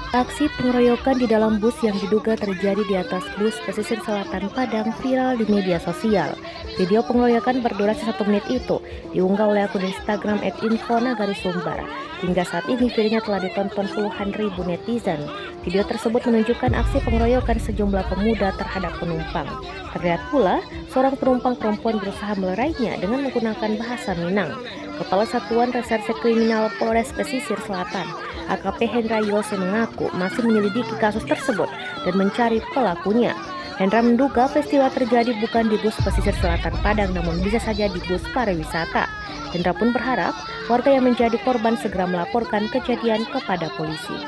Aksi pengeroyokan di dalam bus yang diduga terjadi di atas bus pesisir selatan Padang viral di media sosial. Video pengeroyokan berdurasi 1 menit itu diunggah oleh akun Instagram @info_nagarisumber. Hingga saat ini videonya telah ditonton puluhan ribu netizen. Video tersebut menunjukkan aksi pengeroyokan sejumlah pemuda terhadap penumpang. Terlihat pula seorang penumpang perempuan berusaha melerainya dengan menggunakan bahasa Minang. Kepala Satuan Reserse Kriminal Polres Pesisir Selatan, AKP Hendra Yose, mengaku masih menyelidiki kasus tersebut dan mencari pelakunya. Hendra menduga peristiwa terjadi bukan di bus pesisir selatan Padang, namun bisa saja di bus pariwisata. Hendra pun berharap warga yang menjadi korban segera melaporkan kejadian kepada polisi.